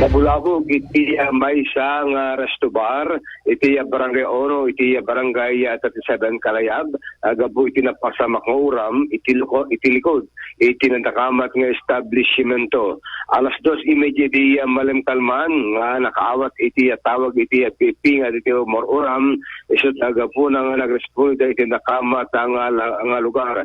Mabulabog iti may isang resto bar, iti barangay Oro, iti barangay 37 Kalayab, gabu iti napasamak nga uram, iti likod, iti nandakamat nga establishmento. Alas 2:30 di malimkalman, nga nakaawat iti tawag iti PP nga iti uram, isot gabu na nga nagresponde iti nakamat nga lugar.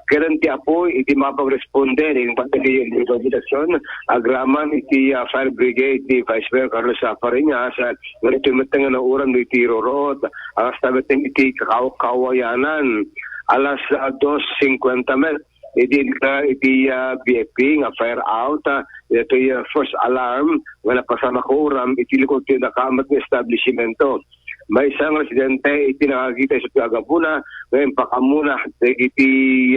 Kailan ti apoy, iti mapag-responde, yung pati yung koordinasyon, agraman, iti fire brigade, iti Vice Mayor Carlos Sapariñas, ganito yung matanga na uran, iti Rorot, alas tabat iti Kawayanan, alas 2:50 iti BFP, nga fire out, ito yung first alarm, nga napasama ko uram, iti likod yung nakamat ng establishmento. May isang residente iti nakakita sa Pagabuna, ngayon pakamuna iti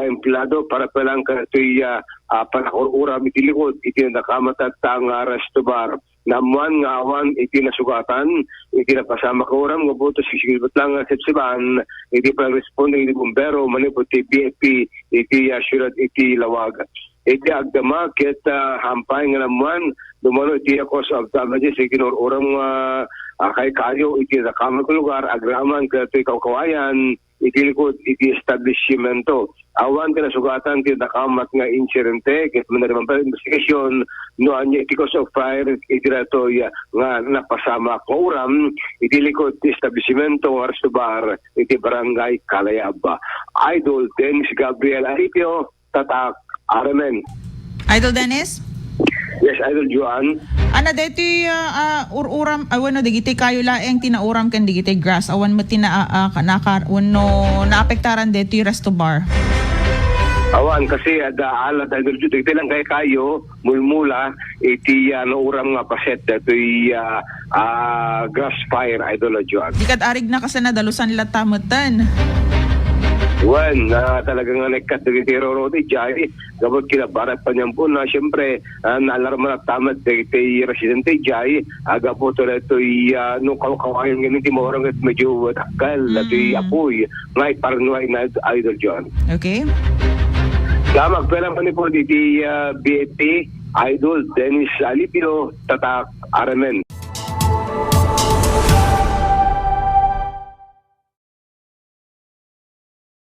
emplado para palang ito'y panakururam iti likod, iti nakamatat ang resto bar. Namuan nga awan iti nasugatan, iti napasama ko uram, nga buto sisigilbat lang sepsiban, iti palang responde iti bumbero, manipot iti BFP, iti syudad iti Lawag. Iti agdama, ket hampay nga namuan, dumano iti cause of damages, iti kinururam kay kayo, iti nakamang lugar, agraman, iti Kawayan, iti likod, iti establishmento. Awan ka nasugatan, iti nakamat nga insidente, ket manariman pa investigation, noan iti cause of fire, iti rato nga napasama ko uram, iti likod, iti establishmento, resto bar, iti barangay Kalayab. Idol Dennis Gabriel Aripio, Tatak, Aramen. Idol Dennis? Yes, Idol Juan. Ana dito uram awano digiti kayo laeng tinauram kan digiti grass awan mo naapektaran dito yung resto bar. Awan kasi alat Idol Juan iti lang kay kayo mulmula iti nauram nga paset dito grass fire Idol Juan. Dikat arig na kasi nadalusan latamutan. Wan, talagang nagkat na Roro di Jai, gabot kinabarat pa niyan po na siyempre naalarma na tamat iti residente Jai, gabot na ito'y nung kawayan ganun ti morang at medyo takal, ito'y apoy, ngay paranoy na Idol John. Okay. Lamag, pala pa ni po iti BFP, Idol Dennis Alipio, Tatak, Aramen.